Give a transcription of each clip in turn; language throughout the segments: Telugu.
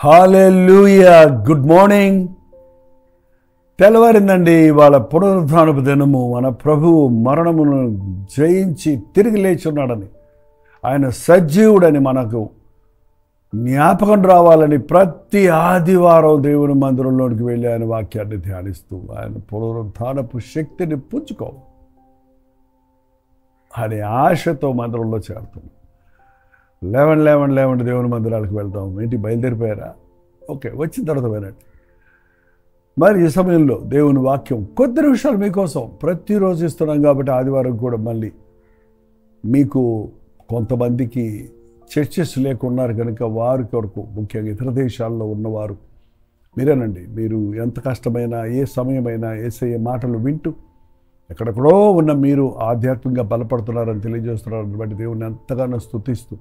హల్లెలూయా. Good morning. తెల్లవారిందండి. ఇవాళ పునరుద్ధానపు దినము. మన ప్రభువు మరణమును జయించి తిరిగి లేచున్నాడని, ఆయన సజీవుడని మనకు జ్ఞాపకం రావాలని ప్రతి ఆదివారం దేవుని మందిరంలోనికి వెళ్ళి ఆయన వాక్యాన్ని ధ్యానిస్తూ ఆయన పునరుద్ధానపు శక్తిని పుంజుకో అనే ఆశతో మందిరంలో చేరుతున్నాం. 11 దేవుని మందిరాలకు వెళ్తాం. ఏంటి బయలుదేరిపోయారా? ఓకే, వచ్చిన తర్వాత వినండి. మరి ఈ సమయంలో దేవుని వాక్యం కొద్ది నిమిషాలు మీకోసం ప్రతిరోజు ఇస్తున్నాం కాబట్టి ఆదివారం కూడా మళ్ళీ మీకు కొంతమందికి చర్చెస్ లేకున్నారు కనుక వారి కొరకు, ముఖ్యంగా ఇతర దేశాల్లో ఉన్నవారు మీరేనండి. మీరు ఎంత కష్టమైనా ఏ సమయమైనా యేసయ్య మాటలు వింటూ ఎక్కడెక్కడో ఉన్న మీరు ఆధ్యాత్మికంగా బలపడుతున్నారని తెలియజేస్తున్నారని బట్టి దేవుని ఎంతగానో స్తుతిస్తూ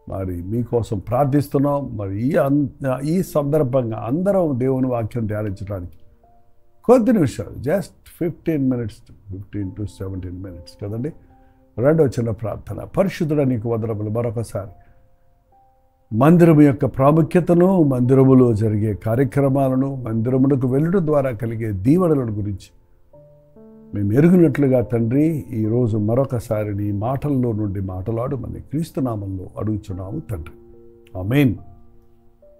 మరి మీకోసం ప్రార్థిస్తున్నాం. మరి ఈ సందర్భంగా అందరం దేవుని వాక్యం ధ్యానించడానికి కొద్ది నిమిషాలు, జస్ట్ 15 to 17 minutes కదండి. రెండో చిన్న ప్రార్థన. పరిశుద్ధుడా, నీకు వందనములు. మరొకసారి మందిరము యొక్క ప్రాముఖ్యతను, మందిరములో జరిగే కార్యక్రమాలను, మందిరమునకు వెళ్ళడం ద్వారా కలిగే దీవెనల గురించి మేము ఎరుగునట్లుగా తండ్రి, ఈరోజు మరొకసారి నీ మాటల్లో నుండి మాట్లాడమని క్రీస్తు నామంలో అడుగుచున్నాము తండ్రి. ఆమేన్.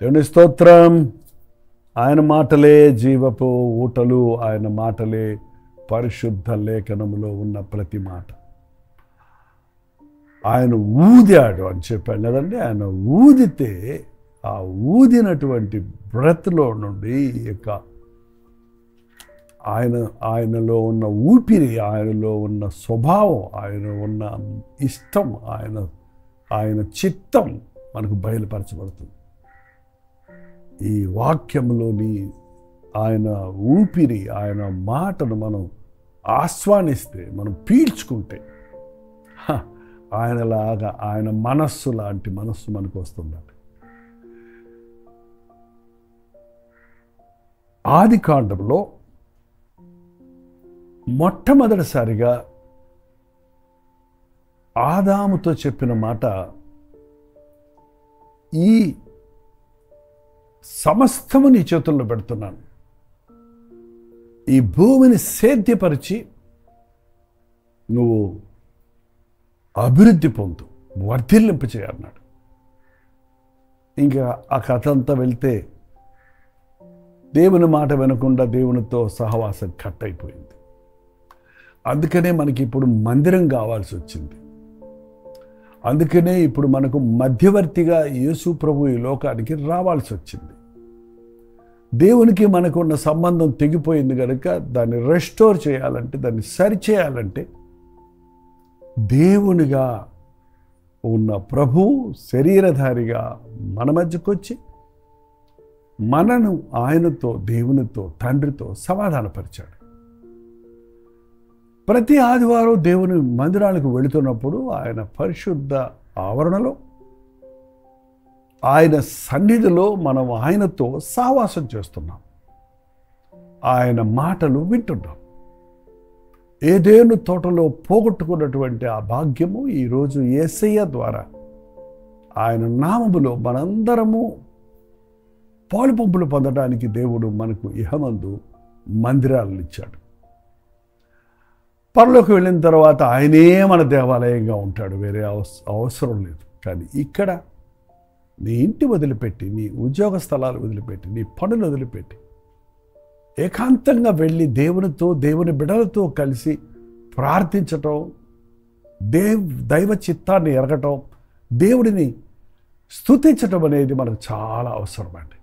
దేవుని స్తోత్రం. ఆయన మాటలే జీవపు ఊటలు, ఆయన మాటలే పరిశుద్ధ లేఖనములో ఉన్న ప్రతి మాట. ఆయన ఊదాడు అని చెప్పాను కదండి. ఆయన ఊదితే ఆ ఊదినటువంటి బ్రెత్లో నుండి ఆయనలో ఉన్న ఊపిరి, ఆయనలో ఉన్న స్వభావం, ఆయన ఉన్న ఇష్టం, ఆయన చిత్తం మనకు బయలుపరచబడుతుంది. ఈ వాక్యంలోని ఆయన ఊపిరి, ఆయన మాటను మనం ఆస్వాదిస్తే, మనం పీల్చుకుంటే ఆయనలాగా, ఆయన మనస్సు లాంటి మనస్సు మనకు వస్తుందండి. ఆది కాండంలో మొట్టమొదటిసారిగా ఆదాముతో చెప్పిన మాట, ఈ సమస్తము నీ చేతుల్లో పెడుతున్నాను, ఈ భూమిని సేద్యపరిచి నువ్వు అభివృద్ధి పొందు, వర్ధిల్లింపు చేయన్నాడు. ఇంకా ఆ కథ అంతా వెళ్తే దేవుని మాట వినకుండా దేవునితో సహవాసం కట్ అయిపోయింది. అందుకనే మనకి ఇప్పుడు మందిరం కావాల్సి వచ్చింది. అందుకనే ఇప్పుడు మనకు మధ్యవర్తిగా యేసు ప్రభు ఈ లోకానికి రావాల్సి వచ్చింది. దేవునికి మనకున్న సంబంధం తెగిపోయింది కనుక దాన్ని రెస్టోర్ చేయాలంటే, దాన్ని సరిచేయాలంటే దేవునిగా ఉన్న ప్రభువు శరీరధారిగా మన మధ్యకు వచ్చి మనను ఆయనతో, దేవునితో, తండ్రితో సమాధానపరిచాడు. ప్రతి ఆదివారం దేవుని మందిరాలకు వెళుతున్నప్పుడు ఆయన పరిశుద్ధ ఆవరణలో, ఆయన సన్నిధిలో మనం ఆయనతో సహవాసం చేస్తున్నాం, ఆయన మాటలు వింటున్నాం. ఏదేను తోటలో పోగొట్టుకున్నటువంటి ఆ భాగ్యము ఈరోజు యేసయ్య ద్వారా, ఆయన నామములో మనందరము పాలుపంపులు పొందడానికి దేవుడు మనకు ఇహమందు మందిరాలను ఇచ్చాడు. పరలోకి వెళ్ళిన తర్వాత ఆయనే మన దేవాలయంగా ఉంటాడు, వేరే అవసరం లేదు. కానీ ఇక్కడ నీ ఇంటి వదిలిపెట్టి, నీ ఉద్యోగ స్థలాలు వదిలిపెట్టి, నీ పనులు వదిలిపెట్టి ఏకాంతంగా వెళ్ళి దేవునితో, దేవుని బిడ్డలతో కలిసి ప్రార్థించటం, దైవ చిత్తాన్ని ఎరగటం, దేవుడిని స్తుతించటం అనేది మనకు చాలా అవసరం అండి.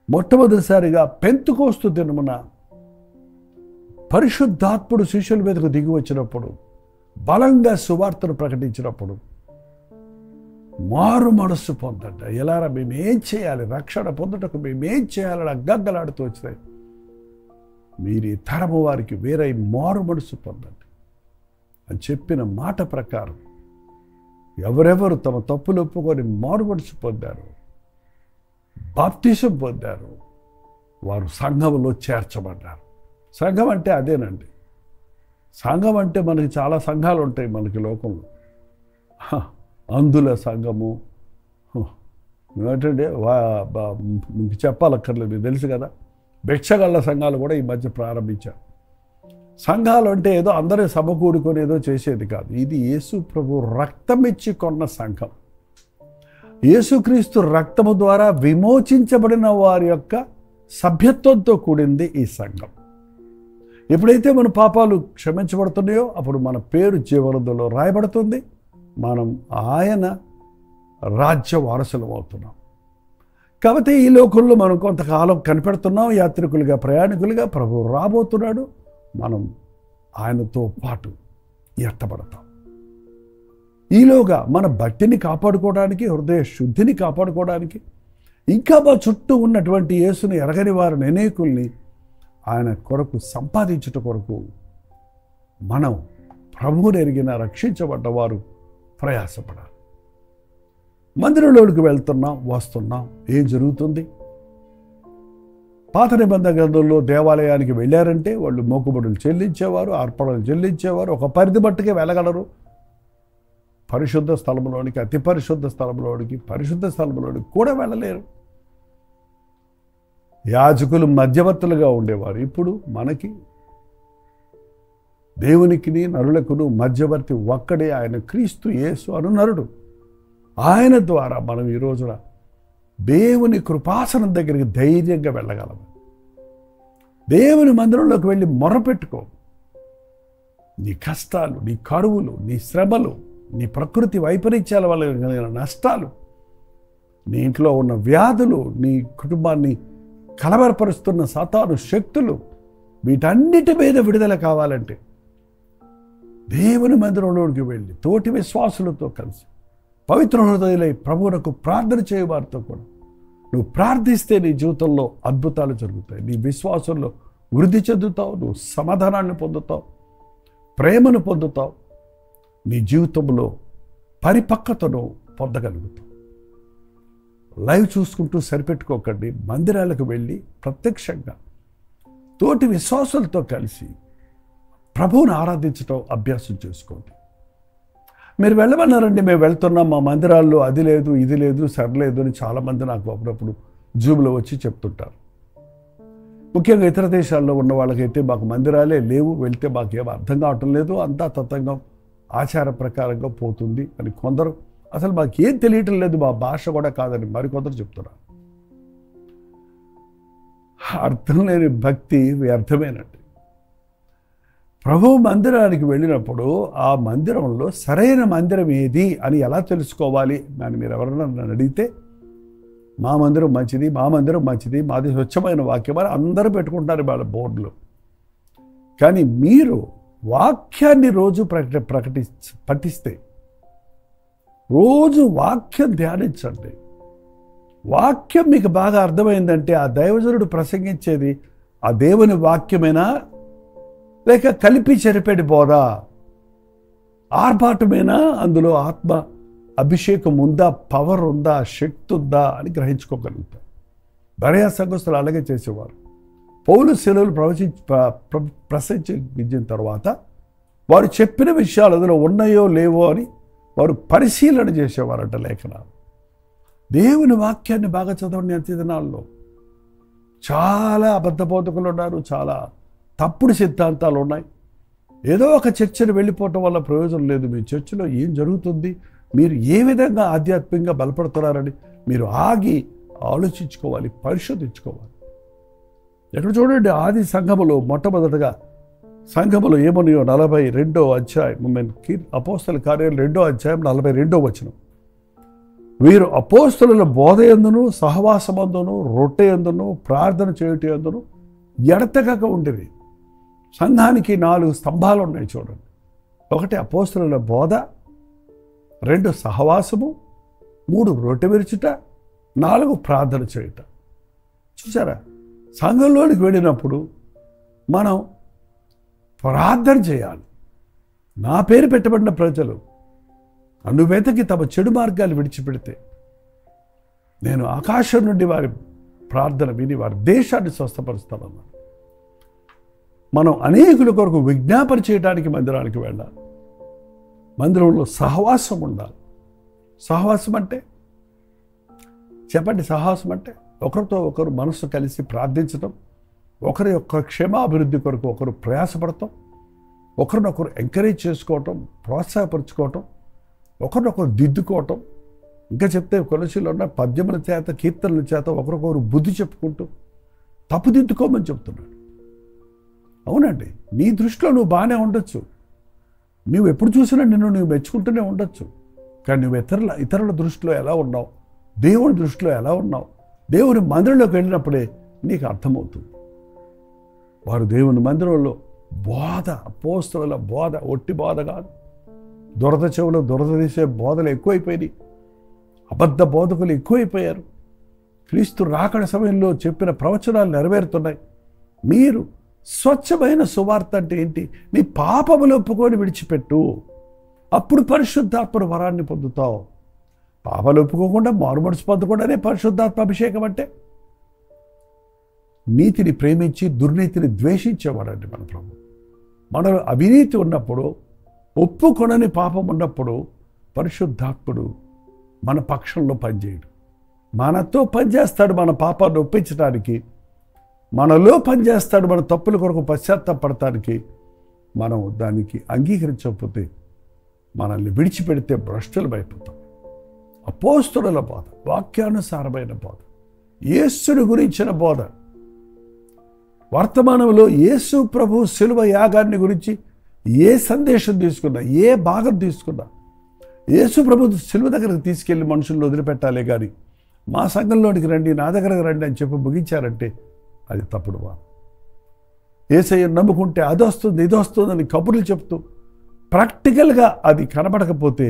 మొట్టమొదటిసారిగా పెంతెకోస్తు దినమున పరిశుద్ధాత్ముడు శిష్యుల మీదకు దిగి వచ్చినప్పుడు, బలంగా సువార్తను ప్రకటించినప్పుడు మారు మనస్సు పొందండి. ఎలారా, మేమేం చేయాలి, రక్షణ పొందుటకు మేమేం చేయాలని అగ్గగ్గలాడుతూ వచ్చినాయి. మీరు ఈ తరము వారికి వేరే మారు మనస్సు పొందండి అని చెప్పిన మాట ప్రకారం ఎవరెవరు తమ తప్పులు ఒప్పుకొని మారు మనస్సు పొందారు, బాప్తిసం పొందారు, వారు సంఘంలో చేర్చబడ్డారు. సంఘం అంటే అదేనండి. సంఘం అంటే మనకి చాలా సంఘాలు ఉంటాయి మనకి లోకంలో. అందుల సంఘము, ఏంటంటే మీకు చెప్పాలక్కర్లేదు, మీకు తెలుసు కదా. భిక్షగళ్ళ సంఘాలు కూడా ఈ మధ్య ప్రారంభించారు. సంఘాలు అంటే ఏదో అందరూ సమకూడుకొని ఏదో చేసేది కాదు. ఇది యేసు ప్రభు రక్తం ఇచ్చి కొన్న సంఘం. యేసుక్రీస్తు రక్తము ద్వారా విమోచించబడిన వారి యొక్క సభ్యత్వంతో కూడింది ఈ సంఘం. ఎప్పుడైతే మన పాపాలు క్షమించబడుతున్నాయో అప్పుడు మన పేరు జీవగ్రంథంలో రాయబడుతుంది. మనం ఆయన రాజ్య వారసులం అవుతున్నాం. కాబట్టి ఈ లోకంలో మనం కొంతకాలం కనిపెడుతున్నాం, యాత్రికులుగా, ప్రయాణికులుగా. ప్రభు రాబోతున్నాడు, మనం ఆయనతో పాటు ఎత్తబడతాం. ఈలోగా మన భక్తిని కాపాడుకోవడానికి, హృదయ శుద్ధిని కాపాడుకోవడానికి, ఇంకా మా చుట్టూ ఉన్నటువంటి యేసుని ఎరగని వారిని అనేకుల్ని ఆయన కొరకు సంపాదించుట కొరకు మనం ప్రభువుని ఎరిగిన రక్షించబడ్డవారు ప్రయాసపడాలి. మందిరంలోకి వెళ్తున్నాం, వస్తున్నాం. ఏం జరుగుతుంది? పాత నిబంధన గ్రంథంలో దేవాలయానికి వెళ్ళారంటే వాళ్ళు మొక్కుబడులు చెల్లించేవారు, అర్పణలు చెల్లించేవారు. ఒక పరిధి మట్టుకే వెళ్ళగలరు. పరిశుద్ధ స్థలంలోనికి, అతి పరిశుద్ధ స్థలంలోనికి, పరిశుద్ధ స్థలంలోనికి కూడా వెళ్ళలేరు. యాజకులు మధ్యవర్తులుగా ఉండేవారు. ఇప్పుడు మనకి దేవునికిని నరులకును మధ్యవర్తి ఒక్కడే, ఆయన క్రీస్తు యేసు అను నరుడు. ఆయన ద్వారా మనం ఈ రోజున దేవుని కృపాసనం దగ్గరికి ధైర్యంగా వెళ్ళగలము. దేవుని మందిరంలోకి వెళ్ళి మొరపెట్టుకో. నీ కష్టాలు, నీ కరువులు, నీ శ్రమలు, నీ ప్రకృతి వైపరీత్యాల వల్ల కలిగిన నష్టాలు, నీ ఇంట్లో ఉన్న వ్యాధులు, నీ కుటుంబాన్ని కలవరపరుస్తున్న సాతాను శక్తులు, వీటన్నిటి మీద విడుదల కావాలంటే దేవుని మందిరంలోకి వెళ్ళి తోటి విశ్వాసులతో కలిసి పవిత్ర హృదయులై ప్రభువునకు ప్రార్థన చేయవారితో కూడా నువ్వు ప్రార్థిస్తే నీ జీవితంలో అద్భుతాలు జరుగుతాయి. నీ విశ్వాసంలో వృద్ధి చెందుతావు, నువ్వు సమాధానాన్ని పొందుతావు, ప్రేమను పొందుతావు, నీ జీవితంలో పరిపక్వతను పొందగలుగుతావు. లైవ్ చూసుకుంటూ సరిపెట్టుకోకండి. మందిరాలకు వెళ్ళి ప్రత్యక్షంగా తోటి విశ్వాసులతో కలిసి ప్రభువుని ఆరాధించడం అభ్యాసం చేసుకోండి. మీరు వెళ్ళమన్నారండి, మేము వెళ్తున్నాం, మా మందిరాల్లో అది లేదు, ఇది లేదు, సరిలేదు అని చాలామంది నాకు అప్పుడప్పుడు జూమ్లో వచ్చి చెప్తుంటారు. ముఖ్యంగా ఇతర దేశాల్లో ఉన్న వాళ్ళకైతే మాకు మందిరాలే లేవు, వెళ్తే మాకేం అర్థం కావటం లేదు, అంతా తత్వంగా ఆచార ప్రకారంగా పోతుంది అని కొందరు, అసలు మాకేం తెలియటం లేదు, మా భాష కూడా కాదని మరికొందరు చెప్తున్నారు. అర్థం లేని భక్తి వ్యర్థమేనండి. ప్రభు మందిరానికి వెళ్ళినప్పుడు ఆ మందిరంలో సరైన మందిరం ఏది అని ఎలా తెలుసుకోవాలి అని మీరు ఎవరైనా నన్ను అడిగితే, మా మందిరం మంచిది, మా మందిరం మంచిది, మాది స్వచ్ఛమైన వాక్యం అని అందరూ పెట్టుకుంటారు వాళ్ళ బోర్డులో. కానీ మీరు వాక్యాన్ని రోజు పఠిస్తే, రోజు వాక్యం ధ్యానించండి. వాక్యం మీకు బాగా అర్థమైందంటే ఆ దైవజనుడు ప్రసంగించేది ఆ దేవుని వాక్యమేనా, లేక కలిపి చెరిపేడి బోధా, ఆర్భాటమేనా, అందులో ఆత్మ అభిషేకం ఉందా, పవర్ ఉందా, శక్తి ఉందా అని గ్రహించుకోగలుగుతారు. బెరయ సంఘస్థులు అలాగే చేసేవారు. పౌలు శిలువలు ప్రసంగించిన తర్వాత వారు చెప్పిన విషయాలు అందులో ఉన్నాయో లేవో అని వారు పరిశీలన చేసేవారంట లేఖనాలు. దేవుని వాక్యాన్ని బాగా చదవండి. అంత్య దినాల్లో చాలా అబద్ధ బోధకులు ఉన్నారు, చాలా తప్పుడు సిద్ధాంతాలు ఉన్నాయి. ఏదో ఒక చర్చను వెళ్ళిపోవటం వల్ల ప్రయోజనం లేదు. మీ చర్చలో ఏం జరుగుతుంది, మీరు ఏ విధంగా ఆధ్యాత్మికంగా బలపడుతున్నారని మీరు ఆగి ఆలోచించుకోవాలి, పరిశోధించుకోవాలి. ఎక్కడ చూడండి, ఆది సంఘములో మొట్టమొదటగా సంఘములో ఏమన్నాయో 42వ అధ్యాయం, అపోస్తల కార్యాలు 2వ అధ్యాయం 42వ వచనం. వీరు అపోస్తలుల బోధ యందును, సహవాసమందును, రొట్టె యందును, ప్రార్థన చేయుట యందును ఎడతెగక ఉండేది. సంఘానికి 4 స్తంభాలు ఉన్నాయి చూడండి. 1 అపోస్తలుల బోధ, 2 సహవాసము, 3 రొట్టె విరుచుట, 4 ప్రార్థన చేయుట. చూసారా, సంఘంలోనికి వెళ్ళినప్పుడు మనం ప్రార్థన చేయాలి. నా పేరు పెట్టబడిన ప్రజలు నన్ను వెతకి తమ చెడు మార్గాలు విడిచిపెడితే నేను ఆకాశం నుండి వారి ప్రార్థన విని వారి దేశాన్ని స్వస్థపరుస్తానన్నాను. మనం అనేకుల కొరకు విజ్ఞాపన చేయడానికి మందిరానికి వెళ్ళాలి. మందిరంలో సహవాసం ఉండాలి. సహవాసం అంటే చెప్పండి సాహసం అంటే? ఒకరితో ఒకరు మనసు కలిసి ప్రార్థించడం, ఒకరి యొక్క క్షేమాభివృద్ధి కొరకు ఒకరు ప్రయాసపడటం, ఒకరినొకరు ఎంకరేజ్ చేసుకోవటం, ప్రోత్సాహపరుచుకోవటం, ఒకరినొకరు దిద్దుకోవటం. ఇంకా చెప్తే కొలసీలో ఉన్న పద్యముల చేత, కీర్తనల చేత ఒకరికొకరు బుద్ధి చెప్పుకుంటూ తప్పుదిద్దుకోమని చెప్తున్నాడు. అవునండి, నీ దృష్టిలో నువ్వు బాగానే ఉండొచ్చు, నువ్వు ఎప్పుడు చూసినా నువ్వు మెచ్చుకుంటూనే ఉండొచ్చు. కానీ నువ్వు ఇతరుల దృష్టిలో ఎలా ఉన్నావు, దేవుని దృష్టిలో ఎలా ఉన్నావు, దేవుని మందిరంలోకి వెళ్ళినప్పుడే నీకు అర్థమవుతుంది. వారు దేవుని మందిరంలో బోధ, అపోస్తలుల బోధ, ఒట్టి బోధ కాదు, దురద చెవులు దురద తీసే బోధలు ఎక్కువైపోయినాయి, అబద్ధ బోధకులు ఎక్కువైపోయారు. క్రీస్తు రాకడ సమయంలో చెప్పిన ప్రవచనాలు నెరవేరుతున్నాయి. మీరు స్వచ్ఛమైన సువార్త అంటే ఏంటి? నీ పాపములు ఒప్పుకొని విడిచిపెట్టు, అప్పుడు పరిశుద్ధాత్మ వరాన్ని పొందుతావు. పాపాలు ఒప్పుకోకుండా మారుమనసు పొందకుండానే పరిశుద్ధాత్మ అభిషేకం అంటే. నీతిని ప్రేమించి దుర్నీతిని ద్వేషించేవాడండి మన ప్రభు. మనలో అవినీతి ఉన్నప్పుడు, ఒప్పుకొనని పాపం ఉన్నప్పుడు పరిశుద్ధాత్ముడు మన పక్షంలో పనిచేయడు, మనతో పనిచేస్తాడు. మన పాపాన్ని ఒప్పించడానికి మనలో పనిచేస్తాడు. మన తప్పుల కొరకు పశ్చాత్తాపడటానికి. మనం దానికి అంగీకరించకపోతే, మనల్ని విడిచిపెడితే భ్రష్టులమైపోతాం. అపోస్తలుల బోధ, వాక్యానుసారమైన బోధ, యేసుని గురించిన బోధ, వర్తమానంలో యేసు ప్రభు శిలువ యాగాన్ని గురించి ఏ సందేశం తీసుకున్నా, ఏ భాగం తీసుకున్నా, యేసు ప్రభు శిలువ దగ్గరకు తీసుకెళ్లి మనుషులను వదిలిపెట్టాలే కానీ మా సంఘంలోనికి రండి, నా దగ్గరకు రండి అని చెప్పి ముగించారంటే అది తప్పుడు వాదం. యేసయ్యను నమ్ముకుంటే అది వస్తుంది, ఇది వస్తుందని కబుర్లు చెప్తూ ప్రాక్టికల్గా అది కనబడకపోతే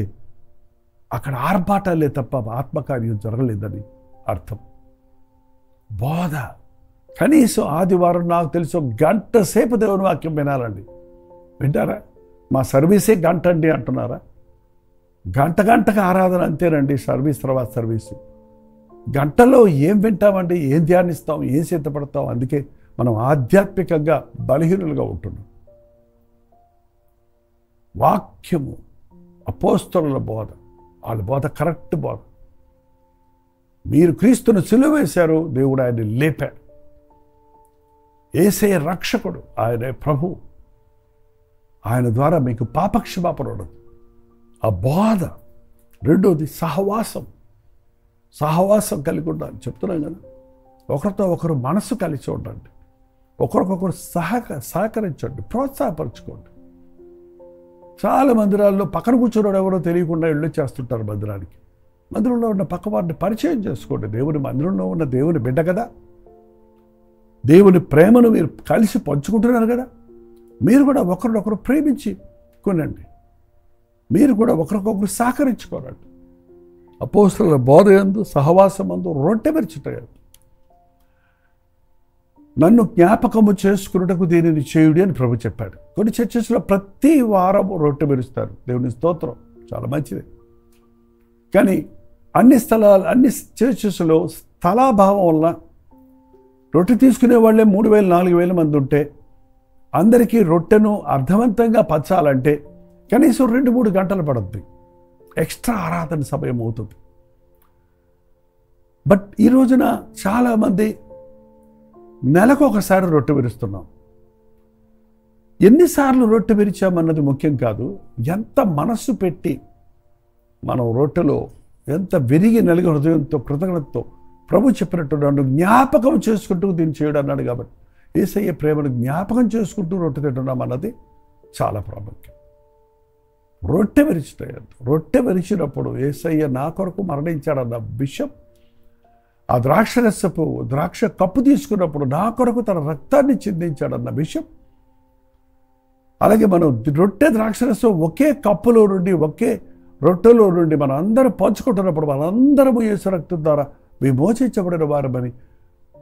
అక్కడ ఆర్భాటాలే తప్ప ఆత్మకార్యం జరగలేదని అర్థం. బోధ కనీసం ఆదివారం నాకు తెలుసు గంట సేపు దేవుని వాక్యం వినాలండి. వింటారా? మా సర్వీసే గంట అండి అంటున్నారా? గంటకు ఆరాధన అంతేనండి. సర్వీస్ తర్వాత సర్వీసు. గంటలో ఏం వింటామండి, ఏం ధ్యానిస్తాం, ఏం సిద్ధపడతాం? అందుకే మనం ఆధ్యాత్మికంగా బలహీనులుగా ఉంటున్నాం. వాక్యము, అపోస్తలుల బోధ, వాళ్ళ బోధ కరెక్ట్ బోధ. మీరు క్రీస్తును సిలువ వేశారు, దేవుడు ఆయన్ని లేపాడు. యేసయ్య రక్షకుడు, ఆయనే ప్రభు. ఆయన ద్వారా మీకు పాపక్షమాపణ ఉండదు. ఆ బోధ. రెండోది సహవాసం కలిగి ఉండాలి. చెప్తున్నాం కదా, ఒకరితో ఒకరు మనసు కలిసి ఉండండి, ఒకరికొకరు సహకరించండి, ప్రోత్సాహపరచుకోండి. చాలా మందిరాల్లో పక్కన కూర్చున్నాడు ఎవరో తెలియకుండా ఇళ్ళు చేస్తుంటారు. మందిరంలో ఉన్న పక్కవారిని పరిచయం చేసుకోండి. దేవుని మందిరంలో ఉన్న దేవుని బిడ్డ కదా, దేవుని ప్రేమను మీరు కలిసి పంచుకుంటున్నారు కదా. మీరు కూడా ఒకరినొకరు ప్రేమించి కొనండి, మీరు కూడా ఒకరికొకరు సహకరించుకోరండి. అపోస్తలుల బోధ యందు, సహవాసమందు, రొట్టె విరుచుట యందు నన్ను జ్ఞాపకము చేసుకున్నటకు దీనిని చేయుడి అని ప్రభు చెప్పాడు. కొన్ని చర్చెస్లో ప్రతి వారం రొట్టె విరుస్తారు. దేవుని స్తోత్రం, చాలా మంచిది. కానీ అన్ని చర్చెస్లో స్థలాభావం వల్ల రొట్టె తీసుకునే వాళ్ళే 3,000-4,000 మంది ఉంటే అందరికీ రొట్టెను అర్థవంతంగా పంచాలంటే కనీసం 2-3 గంటలు పడుతుంది. ఎక్స్ట్రా ఆరాధన సమయం అవుతుంది. బట్ ఈ రోజున చాలామంది నెలకు ఒకసారి రొట్టె విరుస్తున్నాం. ఎన్నిసార్లు రొట్టె విరిచామన్నది ముఖ్యం కాదు, ఎంత మనస్సు పెట్టి మనం రొట్టెలో ఎంత విరిగి నలిగి హృదయంతో కృతజ్ఞతతో ప్రభు చెప్పినట్టు నన్ను జ్ఞాపకం చేసుకుంటూ దీన్ని చేయడం అన్నాడు. కాబట్టి యేసయ్య ప్రేమను జ్ఞాపకం చేసుకుంటూ రొట్టె తింటున్నాం అన్నది చాలా ప్రాముఖ్యం. రొట్టె విరిచిపోయాడు. రొట్టె విరిచినప్పుడు యేసయ్య నా కొరకు మరణించాడన్న విషయం, ఆ ద్రాక్ష కప్పు తీసుకున్నప్పుడు నా కొరకు తన రక్తాన్ని చిందించాడన్న విషయం, అలాగే మనం రొట్టె ద్రాక్షరసం ఒకే కప్పులో నుండి ఒకే రొట్టెలో నుండి మనం అందరూ పంచుకుంటున్నప్పుడు మనందరము యేసు రక్తం ద్వారా విమోచించబడిన వారమని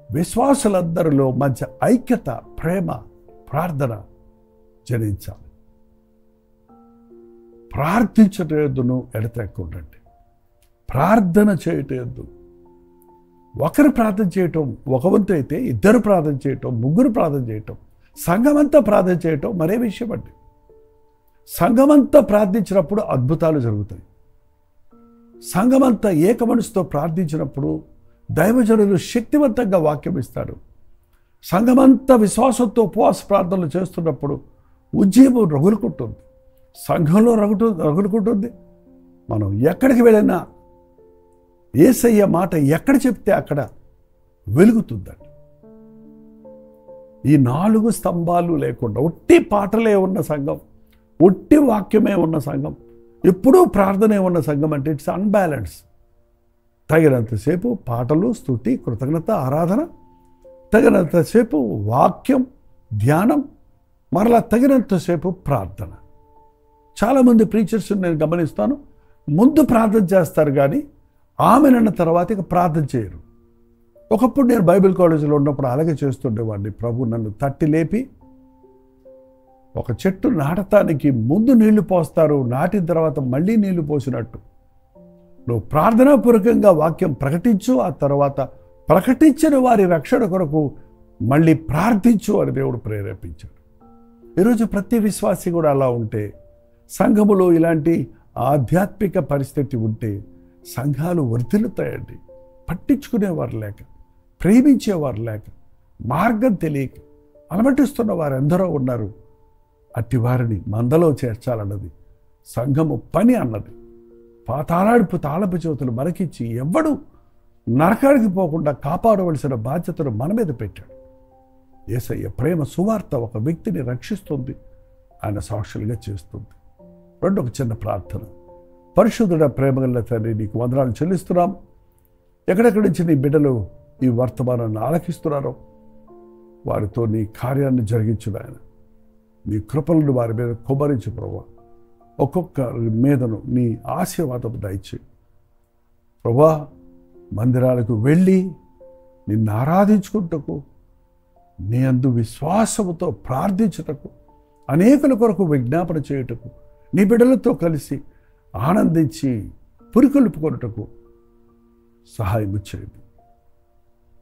విశ్వాసులందరిలో మంచి ఐక్యత, ప్రేమ, ప్రార్థన జనించాలి. ప్రార్థించటేద్దును ఎడతెక్కుండండి. ప్రార్థన చేయటేద్దు. ఒకరు ప్రార్థన చేయటం ఒక వంతు అయితే, ఇద్దరు ప్రార్థన చేయటం, ముగ్గురు ప్రార్థన చేయటం, సంఘమంతా ప్రార్థన చేయటం మరే విషయం అండి. సంఘమంతా ప్రార్థించినప్పుడు అద్భుతాలు జరుగుతాయి. సంఘమంతా ఏక మనసుతో ప్రార్థించినప్పుడు దైవజనులు శక్తివంతంగా వాక్యం ఇస్తారు. సంఘమంతా విశ్వాసంతో ఉపవాస ప్రార్థనలు చేస్తున్నప్పుడు ఉజ్జీవం రగులుకుంటుంది, సంఘంలో రగులుకుంటుంది. మనం ఎక్కడికి వెళ్ళినా యేసయ్య మాట ఎక్కడ చెప్తే అక్కడ వెలుగుతుందండి. ఈ 4 స్తంభాలు లేకుండా ఒట్టి పాటలే ఉన్న సంఘం, ఒట్టి వాక్యమే ఉన్న సంఘం, ఎప్పుడూ ప్రార్థనే ఉన్న సంఘం అంటే ఇట్స్ అన్బ్యాలెన్స్. తగినంతసేపు పాటలు, స్తుతి, కృతజ్ఞత, ఆరాధన, తగినంతసేపు వాక్యం, ధ్యానం, మరలా తగినంతసేపు ప్రార్థన. చాలామంది ప్రీచర్స్ నేను గమనిస్తాను, ముందు ప్రార్థన చేస్తారు కానీ ఆమెనన్న తర్వాత ఇక ప్రార్థన చేయరు. ఒకప్పుడు నేను బైబిల్ కాలేజీలో ఉన్నప్పుడు అలాగే చేస్తుండేవాడిని. ప్రభు నన్ను తట్టి లేపి ఒక చెట్టు నాటటానికి ముందు నీళ్లు పోస్తారు, నాటిన తర్వాత మళ్ళీ నీళ్లు పోసినట్టు నువ్వు ప్రార్థనాపూర్వకంగా వాక్యం ప్రకటించు, ఆ తర్వాత ప్రకటించిన వారి రక్షణ కొరకు మళ్ళీ ప్రార్థించు అని దేవుడు ప్రేరేపించాడు. ఈరోజు ప్రతి విశ్వాసి కూడా అలా ఉంటే, సంఘములో ఇలాంటి ఆధ్యాత్మిక పరిస్థితి ఉంటే సంఘాలు వర్ధిల్లుతాయండి. పట్టించుకునేవారు లేక, ప్రేమించేవారు లేక, మార్గం తెలియక అలమటిస్తున్న వారు ఎందరో ఉన్నారు. అట్టి వారిని మందలో చేర్చాలన్నది సంఘము పని అన్నది. పాతాళాడుపు తాళపు చేతులు మనకిచ్చి ఎవ్వడు నరకానికి పోకుండా కాపాడవలసిన బాధ్యతను మన మీద పెట్టాడు. యేసయ్య ప్రేమ సువార్త ఒక వ్యక్తిని రక్షిస్తుంది, ఆయన సాక్షులుగా చేస్తుంది. ఒక చిన్న ప్రార్థన. పరిశుద్ధుడ ప్రేమగల తండ్రి, నీకు వందనాలు చెల్లిస్తున్నాం. ఎక్కడెక్కడి నుంచి నీ బిడ్డలు ఈ వర్తమానాన్ని ఆలకిస్తున్నారో వారితో నీ కార్యాన్ని జరిగించు నాయన. నీ కృపలను వారి మీద కుమ్మరించు ప్రభువా. ఒక్కొక్క మీదను నీ ఆశీర్వాదం దయచేయి ప్రభువా. మందిరాలకు వెళ్ళి నిన్ను ఆరాధించుకుంటకు, నీ అందు విశ్వాసముతో ప్రార్థించుటకు, అనేకుల కొరకు విజ్ఞాపన చేయుటకు, నీ బిడ్డలతో కలిసి ఆనందించి పురికొల్పుకొనుటకు సహాయం చేయండి.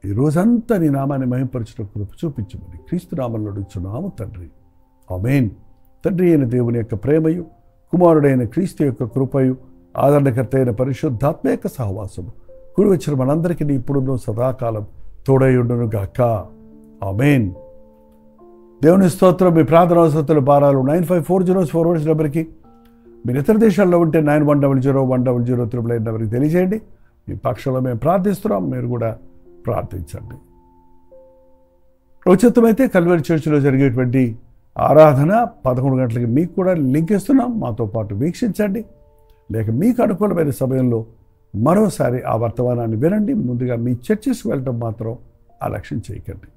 ఈ రోజంతా నీ నామాన్ని మహిమపరచుట కృప చూపించమని క్రీస్తు నామములో అడుగుచున్నాము తండ్రి, ఆమేన్. తండ్రి అయిన దేవుని యొక్క ప్రేమయు, కుమారుడైన క్రీస్తు యొక్క కృపయు, ఆదరణకర్త అయిన పరిశుద్ధాత్మ యొక్క సహవాసము కూడి వచ్చిన మనందరికీ ఇప్పుడున్నో సదాకాలం తోడయుండును గాక, ఆమేన్. దేవుని స్తోత్రం. మీ ప్రార్థన అవసరతల భారాలు 9540 నెంబర్కి, మీరు ఇతర దేశాల్లో ఉంటే 9100 నెంబర్కి తెలియజేయండి. మీ పక్షంలో మేము ప్రార్థిస్తున్నాం, మీరు కూడా ప్రార్థించండి. ఉచితమైతే కల్వరి చర్చిలో జరిగేటువంటి ఆరాధన 11 గంటలకి మీకు కూడా లింక్ ఇస్తున్నాం, మాతో పాటు వీక్షించండి. లేక మీకు అనుకూలమైన సమయంలో మరోసారి ఆ వర్తమానాన్ని వినండి. ముందుగా మీ చర్చెస్కి వెళ్ళటం మాత్రం అలక్ష్యం చేయకండి.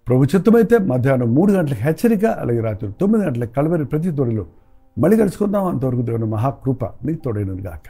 ప్రభుత్వమైతే మధ్యాహ్నం 3 గంటలకు హెచ్చరిక, అలాగే రాత్రి 9 గంటలకు కల్వరి ప్రతి తోడిలో మళ్ళీ కలుసుకుందాం. అంతవరకు దేవుని మహాకృప మీకు తోడైనది గాక.